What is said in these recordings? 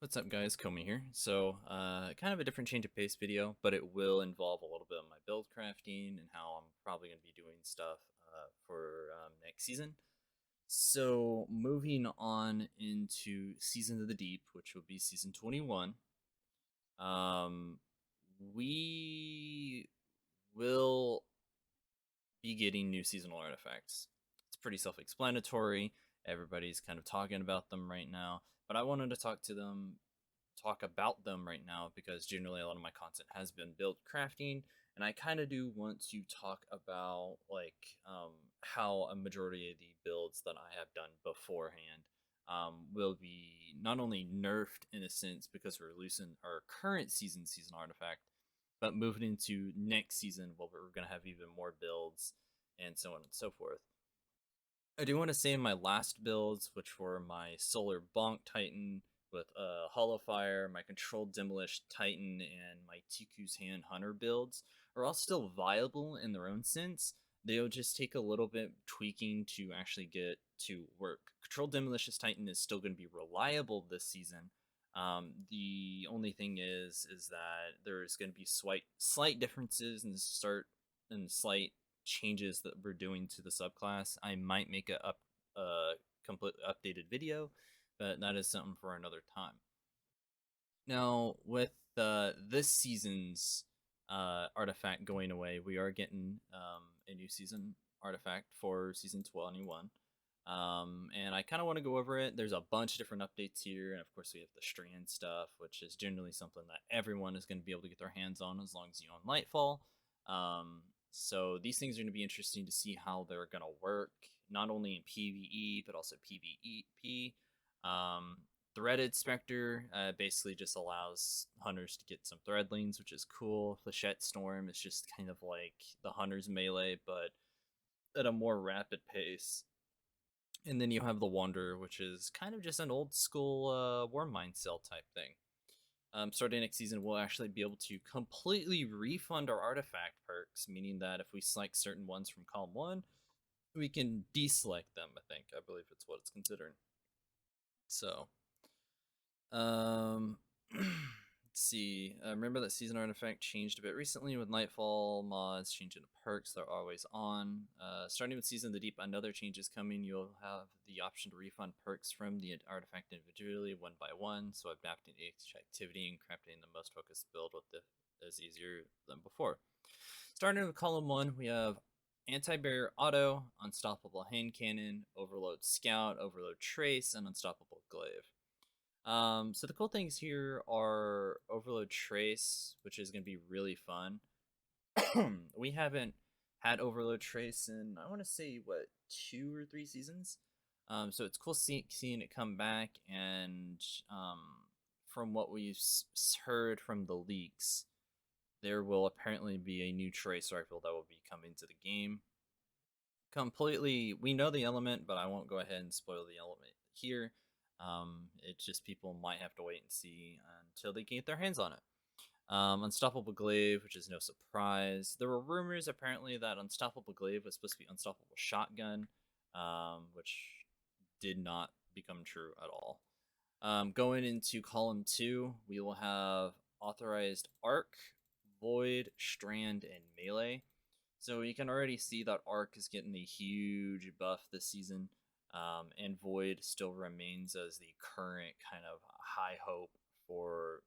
What's up, guys? Komi here. Kind of a different change of pace video, but it will involve a little bit of my build crafting and how I'm probably going to be doing stuff for next season. So, moving on into Season of the Deep, which will be season 21, um, we will be getting new seasonal artifacts. It's pretty self explanatory. Everybody's kind of talking about them right now, but I wanted to talk about them right now because generally a lot of my content has been build crafting, and I kind of do want to talk about how a majority of the builds that I have done beforehand will be not only nerfed in a sense because we're losing our current season artifact, but moving into next season, well, we're going to have even more builds and so on and so forth. I do want to say in my last builds, which were my Solar Bonk Titan with Hollow Fire, my Controlled Demolish Titan, and my Tiku's Hand Hunter builds, are all still viable in their own sense. They'll just take a little bit tweaking to actually get to work. Controlled Demolish Titan is still going to be reliable this season. The only thing is that there's going to be slight differences in the start and slight changes that we're doing to the subclass. I might make a complete updated video, but that is something for another time. Now, with this season's artifact going away, we are getting a new season artifact for season 21. And I kind of want to go over it. There's a bunch of different updates here, and of course we have the strand stuff, which is generally something that everyone is going to be able to get their hands on as long as you own Lightfall. So these things are going to be interesting to see how they're going to work, not only in PvE but also PvP. Um, Threaded Spectre basically just allows hunters to get some threadlings, which is cool. Flechette Storm is just kind of like the hunter's melee, but at a more rapid pace. And then you have the Wanderer, which is kind of just an old school Warmind Cell type thing. Starting next season, we'll actually be able to completely refund our artifact perks, meaning that if we select certain ones from column 1, we can deselect them, I believe it's what it's considering. So, let's see. Remember that season artifact changed a bit recently with Nightfall mods changing the perks. They're always on. Starting with Season of the Deep, another change is coming. You'll have the option to refund perks from the artifact individually, one by one. So adapting each activity and crafting the most focused build with is easier than before. Starting with column 1, we have Anti-Barrier Auto, Unstoppable Hand Cannon, Overload Scout, Overload Trace, and Unstoppable Glaive. So the cool things here are Overload Trace, which is going to be really fun. We haven't had Overload Trace in, I want to say, what, 2 or 3 seasons? So it's cool seeing it come back, and from what we've heard from the leaks, there will apparently be a new Trace rifle that will be coming to the game. Completely, we know the element, but I won't go ahead and spoil the element here. It's just people might have to wait and see until they can get their hands on it. Unstoppable Glaive, which is no surprise. There were rumors apparently that Unstoppable Glaive was supposed to be Unstoppable Shotgun, which did not become true at all. Going into column 2, we will have Authorized Arc, Void, Strand, and Melee. So you can already see that Arc is getting a huge buff this season, and Void still remains as the current kind of high hope for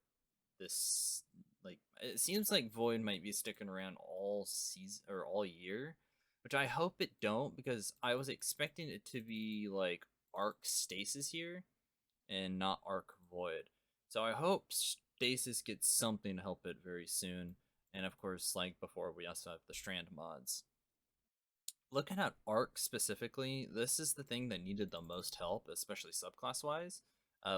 this. Like, it seems like Void might be sticking around all season or all year, which I hope it don't, because I was expecting it to be like Arc Stasis here and not Arc Void. So I hope Stasis gets something to help it very soon. And of course, like before, we also have the Strand mods. Looking at Arc specifically, this is the thing that needed the most help, especially subclass wise.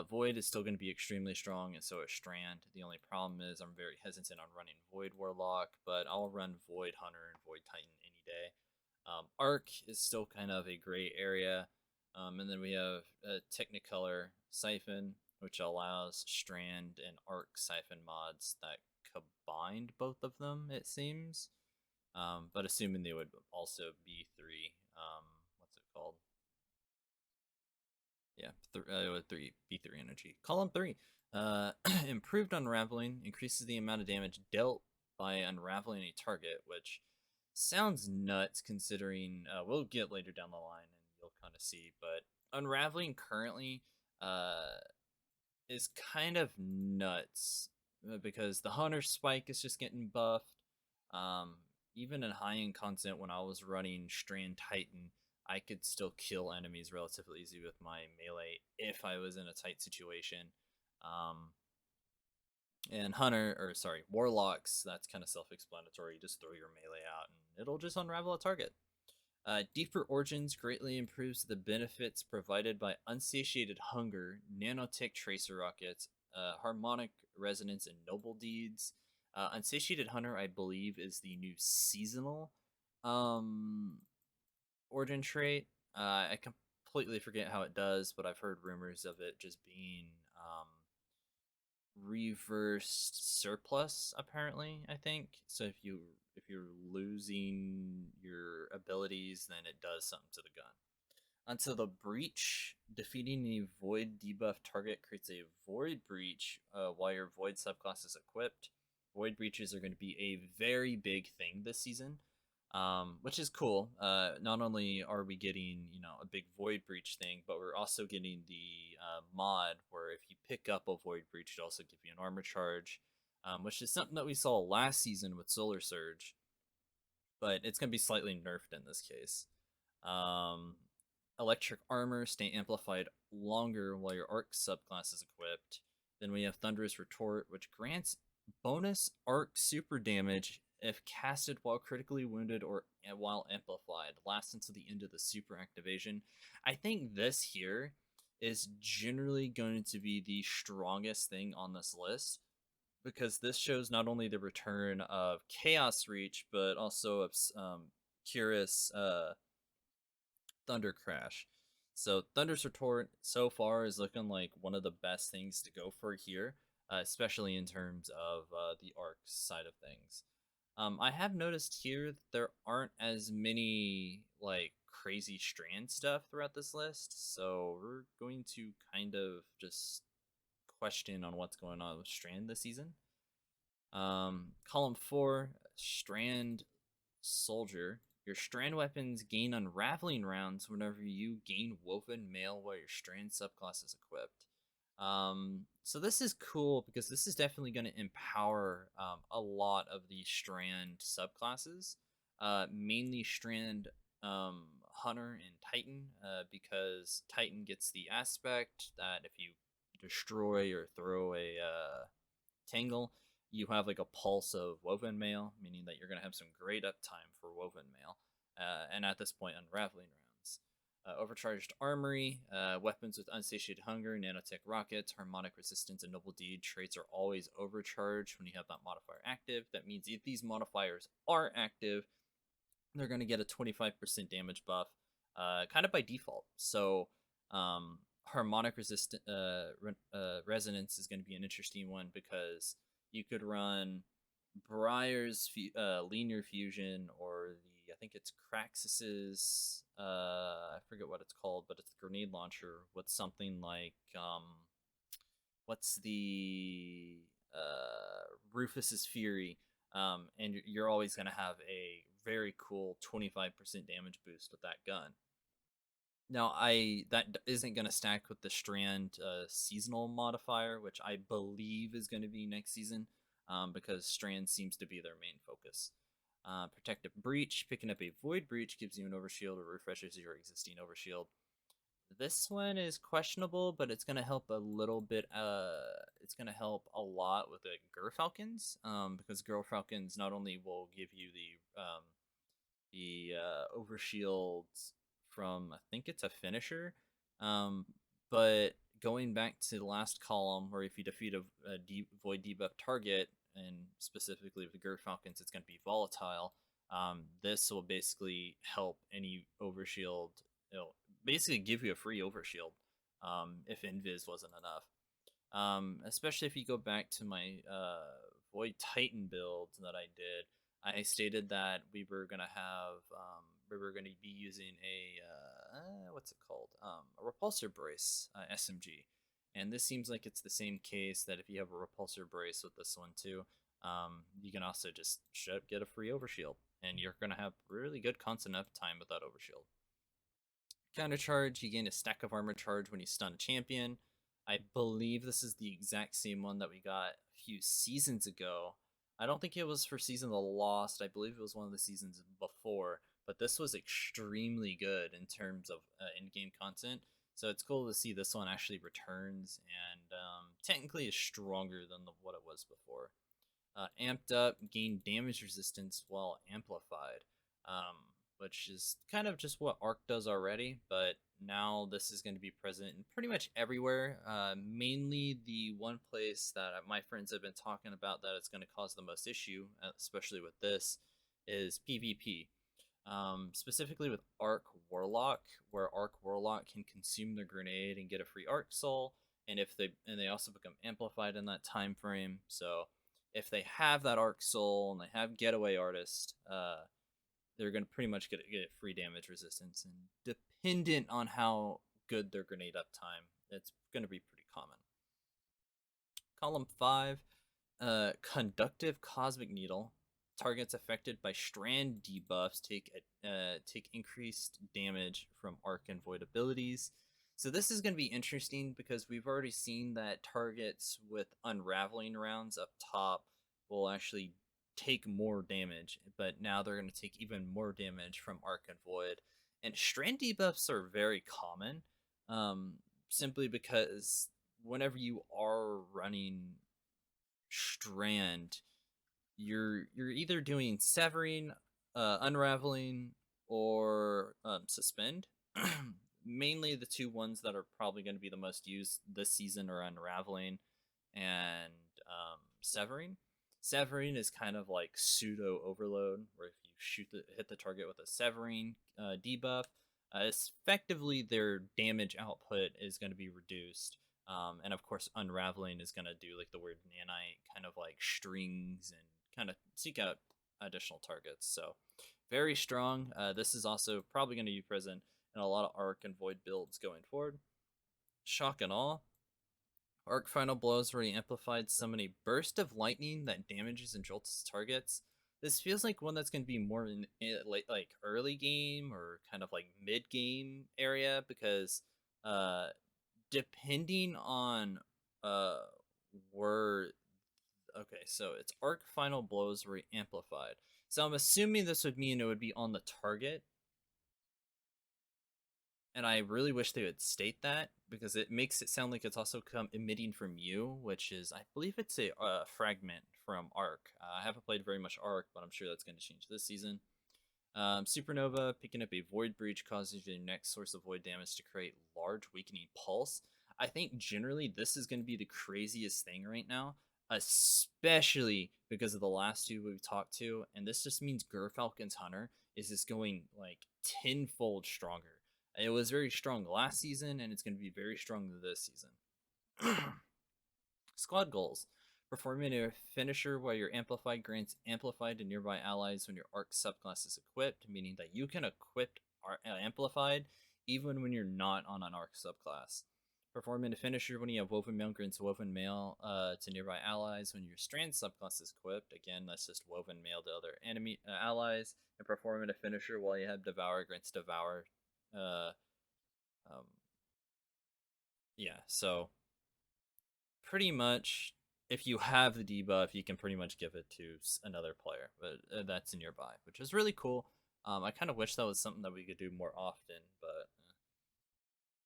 Void is still going to be extremely strong, and so is Strand. The only problem is I'm very hesitant on running Void Warlock, but I'll run Void Hunter and Void Titan any day. Arc is still kind of a gray area. And then we have Technicolor Siphon, which allows Strand and Arc Siphon mods that combined both of them, it seems. But assuming they would also be 3, what's it called? Yeah, with three B3 energy. Column 3. Uh, improved unraveling increases the amount of damage dealt by unraveling a target, which sounds nuts considering we'll get later down the line and you'll kind of see. But unraveling currently uh, is kind of nuts because the hunter spike is just getting buffed. Um, Even in high end content, when I was running Strand Titan, I could still kill enemies relatively easy with my melee if I was in a tight situation. Um, and hunter, or sorry, warlocks, that's kind of self-explanatory. You just throw your melee out and it'll just unravel a target. Deeper Origins greatly improves the benefits provided by Unsatiated Hunger, Nanotech Tracer Rockets, Harmonic Resonance, and Noble Deeds. Unsatiated Hunter, I believe, is the new seasonal um, origin trait. I completely forget how it does, but I've heard rumors of it just being reversed surplus, apparently. I think so. If you're losing your abilities, then it does something to the gun. Onto the breach, defeating a void debuff target creates a void breach while your void subclass is equipped. Void breaches are going to be a very big thing this season, which is cool. Not only are we getting a big void breach thing, but we're also getting the mod where if you pick up a void breach, it also gives you an armor charge, which is something that we saw last season with Solar Surge, but it's going to be slightly nerfed in this case. Um, Electric armor stay amplified longer while your arc subclass is equipped. Then we have Thunderous Retort, which grants bonus arc super damage if casted while critically wounded or while amplified. Lasts until the end of the super activation. I think this here is generally going to be the strongest thing on this list because this shows not only the return of Chaos Reach, but also of Curious Thunder Crash. So Thunder's Retort so far is looking like one of the best things to go for here, especially in terms of the arc side of things. I have noticed here that there aren't as many like crazy strand stuff throughout this list, so we're going to kind of just question on what's going on with strand this season. Column 4, Strand Soldier. Your strand weapons gain unraveling rounds whenever you gain woven mail while your strand subclass is equipped. So this is cool because this is definitely going to empower a lot of the strand subclasses, mainly strand hunter and titan, because titan gets the aspect that if you destroy or throw a tangle, you have like a pulse of woven mail, meaning that you're going to have some great uptime for woven mail, and at this point, unraveling rounds. Overcharged armory, weapons with unsatiated hunger, nanotech rockets, harmonic resistance, and noble deed traits are always overcharged when you have that modifier active. That means if these modifiers are active, they're going to get a 25% damage buff, kind of by default. So, harmonic resonance is going to be an interesting one because you could run Briar's linear fusion or the I think it's Craxus's I forget what it's called, but it's a grenade launcher with something like what's the Rufus's Fury, and you're always going to have a very cool 25% damage boost with that gun. Now, that isn't going to stack with the Strand seasonal modifier, which I believe is going to be next season, because Strand seems to be their main focus. Protective Breach, picking up a Void Breach gives you an overshield or refreshes your existing overshield. This one is questionable, but it's going to help a little bit. It's going to help a lot with the Gerfalcons, because Gerfalcons not only will give you the overshields from I think it's a finisher, but going back to the last column where if you defeat a void debuff target, and specifically with the Gerfalcons, it's going to be volatile. This will basically help any overshield. It'll basically give you a free overshield if invis wasn't enough. Especially if you go back to my Void Titan build that I did, I stated that we were gonna be using what's it called? A repulsor brace SMG, and this seems like it's the same case that if you have a repulsor brace with this one too, you can also just get a free overshield, and you're gonna have really good constant enough time with that overshield. Counter charge, you gain a stack of armor charge when you stun a champion. I believe this is the exact same one that we got a few seasons ago. I don't think it was for Season of the Lost. I believe it was one of the seasons before, but this was extremely good in terms of in-game content. So it's cool to see this one actually returns and technically is stronger than what it was before. Amped up, gain damage resistance while amplified, which is kind of just what Arc does already, but now this is going to be present in pretty much everywhere. Mainly the one place that my friends have been talking about that it's going to cause the most issue, especially with this, is PvP. Specifically with Arc Warlock, where Arc Warlock can consume the grenade and get a free Arc Soul, and they also become amplified in that time frame. So if they have that Arc Soul and they have Getaway Artist, they're going to pretty much get free damage resistance. And dependent on how good their grenade uptime, it's going to be pretty common. Column 5, Conductive Cosmic Needle. Targets affected by strand debuffs take increased damage from Arc and Void abilities. So this is going to be interesting because we've already seen that targets with unraveling rounds up top will actually take more damage, but now they're going to take even more damage from Arc and Void. And strand debuffs are very common, simply because whenever you are running strand, you're either doing severing, unraveling, or suspend. Mainly the two ones that are probably going to be the most used this season are unraveling and severing. Severing is kind of like pseudo overload, where if you hit the target with a severing debuff, effectively their damage output is going to be reduced. And of course, unraveling is going to do like the weird nanite kind of like strings and kind of seek out additional targets. So very strong. This is also probably going to be present in a lot of Arc and Void builds going forward. Shock and Awe. Arc Final Blows where he amplified summon a burst of lightning that damages and jolts targets. This feels like one that's going to be more in like early game or kind of like mid game area, because depending on where, okay, so it's Arc Final Blows were amplified. So I'm assuming this would mean it would be on the target. And I really wish they would state that, because it makes it sound like it's also emitting from you, which is, I believe it's a fragment from Arc. I haven't played very much Arc, but I'm sure that's going to change this season. Supernova, picking up a Void Breach causes your next source of Void damage to create large weakening pulse. I think generally this is going to be the craziest thing right now, especially because of the last two we've talked to, and this just means Gerfalcon's Hunter is just going like tenfold stronger. It was very strong last season, and it's going to be very strong this season. Squad goals. Performing a finisher while your amplified grants amplified to nearby allies when your Arc subclass is equipped, meaning that you can equip amplified even when you're not on an Arc subclass. Performing a finisher when you have Woven Mail grants Woven Mail to nearby allies when your Strand subclass is equipped. Again, that's just Woven Mail to other enemy allies. And performing a finisher while you have Devour grants Devour. Yeah, so pretty much if you have the debuff, you can pretty much give it to another player, but that's nearby, which is really cool. I kind of wish that was something that we could do more often, but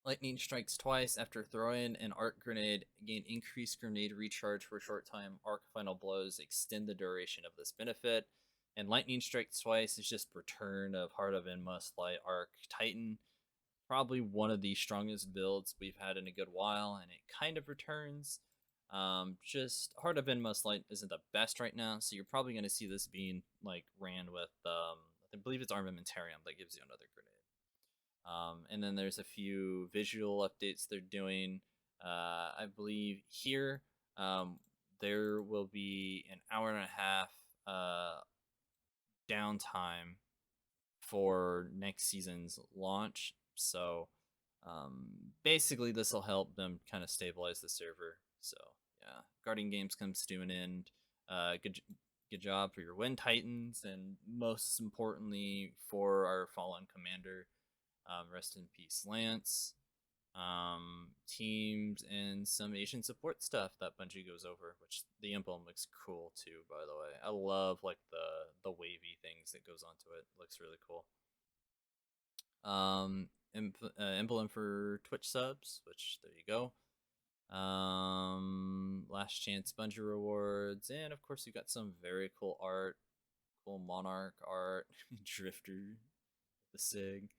Lightning strikes twice after throwing an arc grenade, gain increased grenade recharge for a short time. Arc Final Blows extend the duration of this benefit. And Lightning strikes twice is just return of Heart of Inmost Light Arc Titan. Probably one of the strongest builds we've had in a good while, and it kind of returns. Just Heart of Inmost Light isn't the best right now, so you're probably going to see this being like ran with, I believe it's Armamentarium that gives you another grenade. And then there's a few visual updates they're doing. I believe here there will be an hour and a half downtime for next season's launch. So basically, this will help them kind of stabilize the server. So yeah, Guardian Games comes to an end. Good job for your Wind Titans, and most importantly for our fallen commander. Rest in peace, Lance. Teams and some Asian support stuff that Bungie goes over, which the emblem looks cool too. By the way, I love like the wavy things that goes onto it. Looks really cool. Emblem for Twitch subs, which there you go. Last chance Bungie rewards, and of course you got some very cool art, cool Monarch art, Drifter, the Sig,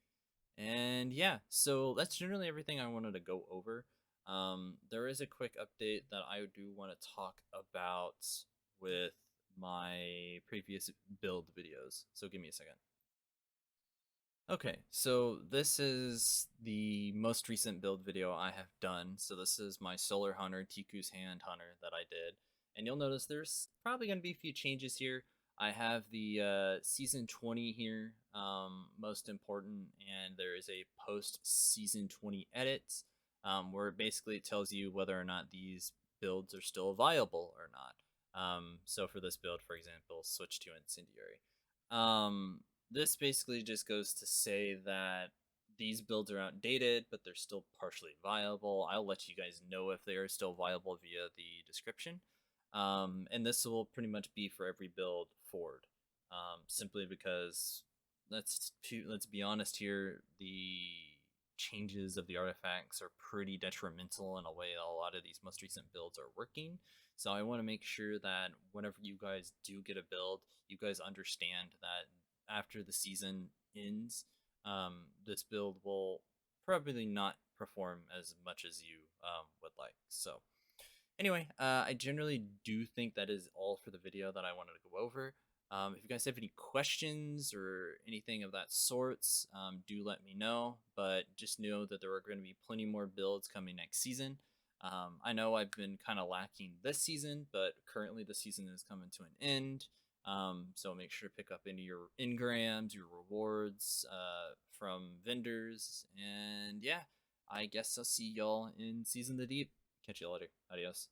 and yeah. So that's generally everything I wanted to go over. There is a quick update that I do want to talk about with my previous build videos. So give me a second. Okay, so this is the most recent build video I have done. So this is my Solar Hunter Tiku's Hand Hunter that I did. And you'll notice there's probably going to be a few changes here. I have the Season 20 here, most important, and there is a post-Season 20 edit where basically it tells you whether or not these builds are still viable or not. So for this build, for example, switch to Incendiary. This basically just goes to say that these builds are outdated, but they're still partially viable. I'll let you guys know if they are still viable via the description. And this will pretty much be for every build forward, simply because let's be honest here, the changes of the artifacts are pretty detrimental in a way that a lot of these most recent builds are working. So I want to make sure that whenever you guys do get a build, you guys understand that after the season ends, this build will probably not perform as much as you would like. So anyway, I generally do think that is all for the video that I wanted to go over. If you guys have any questions or anything of that sorts, do let me know. But just know that there are going to be plenty more builds coming next season. I know I've been kind of lacking this season, but currently the season is coming to an end. So make sure to pick up any of your engrams, your rewards from vendors. And yeah, I guess I'll see y'all in Season the Deep. Catch you later. Adios.